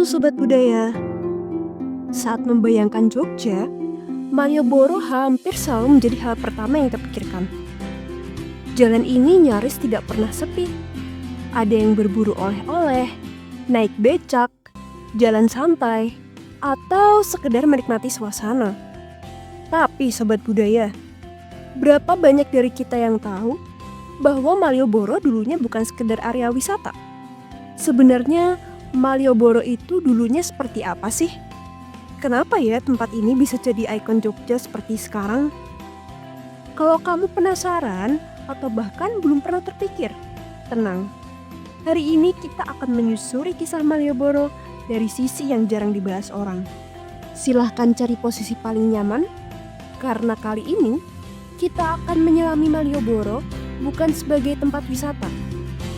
Halo Sobat Budaya, saat membayangkan Jogja, Malioboro hampir selalu menjadi hal pertama yang terpikirkan. Jalan ini nyaris tidak pernah sepi. Ada yang berburu oleh-oleh, naik becak, jalan santai, atau sekedar menikmati suasana. Tapi Sobat Budaya, berapa banyak dari kita yang tahu bahwa Malioboro dulunya bukan sekedar area wisata? Sebenarnya Malioboro itu dulunya seperti apa sih? Kenapa ya tempat ini bisa jadi ikon Jogja seperti sekarang? Kalau kamu penasaran atau bahkan belum pernah terpikir, tenang. Hari ini kita akan menyusuri kisah Malioboro dari sisi yang jarang dibahas orang. Silahkan cari posisi paling nyaman, karena kali ini kita akan menyelami Malioboro bukan sebagai tempat wisata,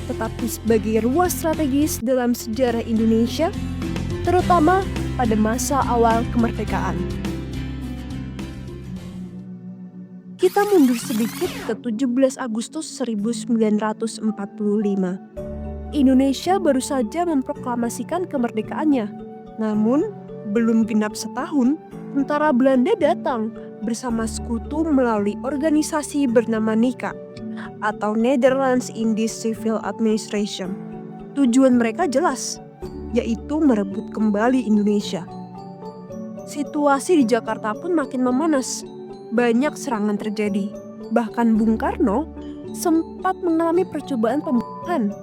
tetapi sebagai ruas strategis dalam sejarah Indonesia, terutama pada masa awal kemerdekaan. Kita mundur sedikit ke 17 Agustus 1945. Indonesia baru saja memproklamasikan kemerdekaannya. Namun, belum genap setahun, tentara Belanda datang bersama sekutu melalui organisasi bernama NICA atau Netherlands Indies Civil Administration. Tujuan mereka jelas, yaitu merebut kembali Indonesia. Situasi di Jakarta pun makin memanas. Banyak serangan terjadi. Bahkan Bung Karno sempat mengalami percobaan pembunuhan.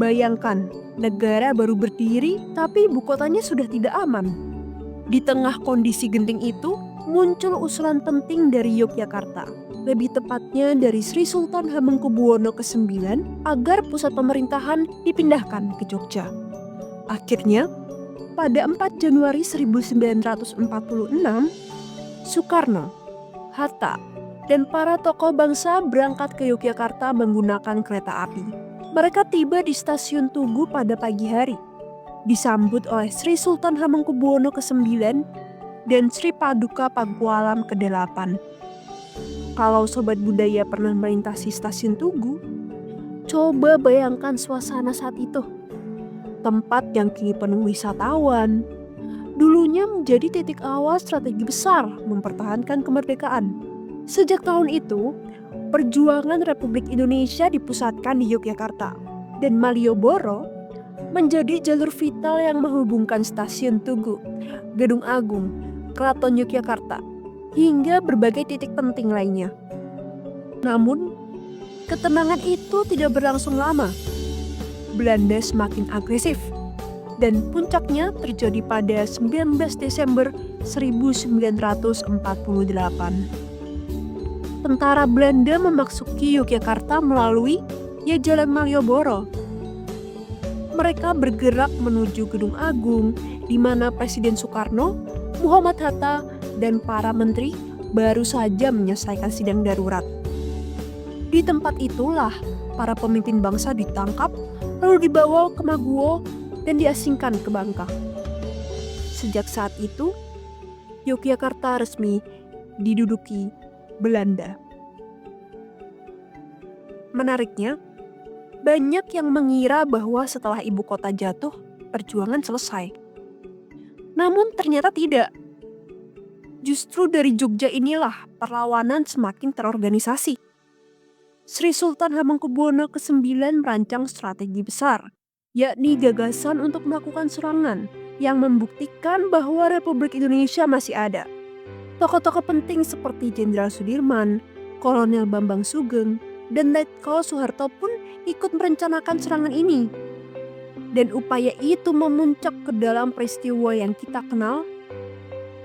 Bayangkan, negara baru berdiri tapi ibu kotanya sudah tidak aman. Di tengah kondisi genting itu, muncul usulan penting dari Yogyakarta, lebih tepatnya dari Sri Sultan Hamengkubuwono ke-9 agar pusat pemerintahan dipindahkan ke Jogja. Akhirnya, pada 4 Januari 1946, Soekarno, Hatta, dan para tokoh bangsa berangkat ke Yogyakarta menggunakan kereta api. Mereka tiba di stasiun Tugu pada pagi hari, disambut oleh Sri Sultan Hamengkubuwono ke-9 dan Sri Paduka Pakualam ke-8. Kalau Sobat Budaya pernah melintasi stasiun Tugu, coba bayangkan suasana saat itu. Tempat yang kini penuh wisatawan, dulunya menjadi titik awal strategi besar mempertahankan kemerdekaan. Sejak tahun itu, perjuangan Republik Indonesia dipusatkan di Yogyakarta, dan Malioboro menjadi jalur vital yang menghubungkan stasiun Tugu, Gedung Agung, Keraton Yogyakarta, hingga berbagai titik penting lainnya. Namun, ketenangan itu tidak berlangsung lama. Belanda semakin agresif, dan puncaknya terjadi pada 19 Desember 1948. Tentara Belanda memasuki Yogyakarta melalui Jalan Malioboro. Mereka bergerak menuju Gedung Agung, di mana Presiden Soekarno, Muhammad Hatta, dan para menteri baru saja menyelesaikan sidang darurat. Di tempat itulah para pemimpin bangsa ditangkap, lalu dibawa ke Maguwo dan diasingkan ke Bangka. Sejak saat itu, Yogyakarta resmi diduduki Belanda. Menariknya, banyak yang mengira bahwa setelah ibu kota jatuh, perjuangan selesai. Namun ternyata tidak. Justru dari Jogja inilah perlawanan semakin terorganisasi. Sri Sultan Hamengkubuwono ke-9 merancang strategi besar, yakni gagasan untuk melakukan serangan yang membuktikan bahwa Republik Indonesia masih ada. Tokoh-tokoh penting seperti Jenderal Sudirman, Kolonel Bambang Sugeng, dan Letkol Soeharto pun ikut merencanakan serangan ini. Dan upaya itu memuncak ke dalam peristiwa yang kita kenal,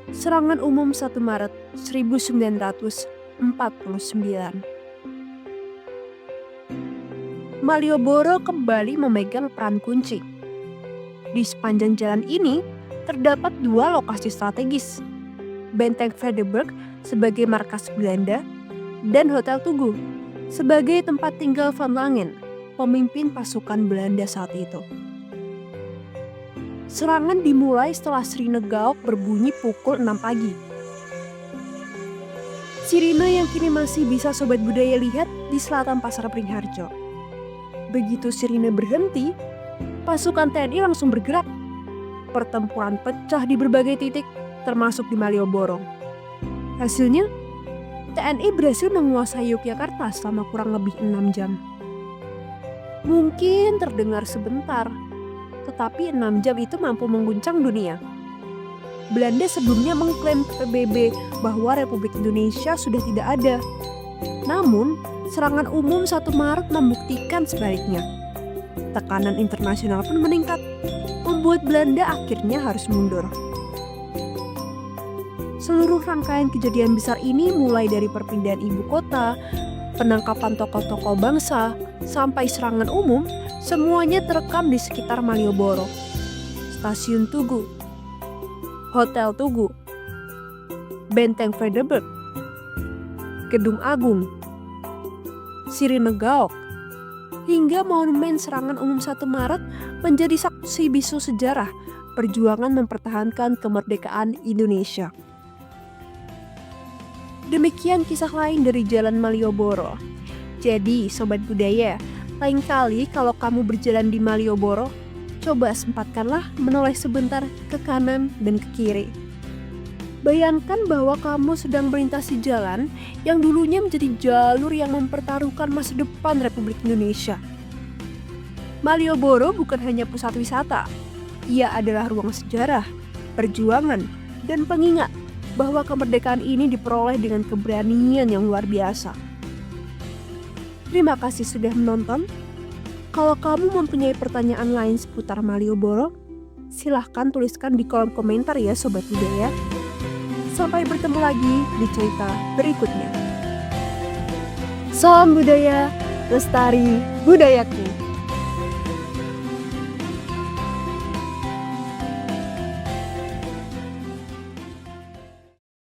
Serangan Umum 1 Maret 1949. Malioboro kembali memegang peran kunci. Di sepanjang jalan ini terdapat 2 lokasi strategis, Benteng Vredenburg sebagai markas Belanda dan Hotel Tugu sebagai tempat tinggal Van Langen, pemimpin pasukan Belanda saat itu. Serangan dimulai setelah sirine gaok berbunyi pukul 6 pagi. Sirine yang kini masih bisa Sobat Budaya lihat di selatan Pasar Beringharjo. Begitu sirine berhenti, pasukan TNI langsung bergerak. Pertempuran pecah di berbagai titik, termasuk di Malioboro. Hasilnya, TNI berhasil menguasai Yogyakarta selama kurang lebih 6 jam. Mungkin terdengar sebentar, tetapi 6 jam itu mampu mengguncang dunia. Belanda sebelumnya mengklaim PBB bahwa Republik Indonesia sudah tidak ada. Namun, serangan umum 1 Maret membuktikan sebaliknya. Tekanan internasional pun meningkat, membuat Belanda akhirnya harus mundur. Seluruh rangkaian kejadian besar ini mulai dari perpindahan ibu kota, penangkapan tokoh-tokoh bangsa, sampai serangan umum, semuanya terekam di sekitar Malioboro. Stasiun Tugu, Hotel Tugu, Benteng Frederik, Gedung Agung, Sirine Gaok, hingga monumen serangan umum 1 Maret menjadi saksi bisu sejarah perjuangan mempertahankan kemerdekaan Indonesia. Demikian kisah lain dari Jalan Malioboro. Jadi, Sobat Budaya, lain kali kalau kamu berjalan di Malioboro, coba sempatkanlah menoleh sebentar ke kanan dan ke kiri. Bayangkan bahwa kamu sedang melintasi jalan yang dulunya menjadi jalur yang mempertaruhkan masa depan Republik Indonesia. Malioboro bukan hanya pusat wisata, ia adalah ruang sejarah, perjuangan, dan pengingat bahwa kemerdekaan ini diperoleh dengan keberanian yang luar biasa. Terima kasih sudah menonton. Kalau kamu mempunyai pertanyaan lain seputar Malioboro, silahkan tuliskan di kolom komentar ya Sobat Budaya. Sampai bertemu lagi di cerita berikutnya. Salam budaya, lestari budayaku.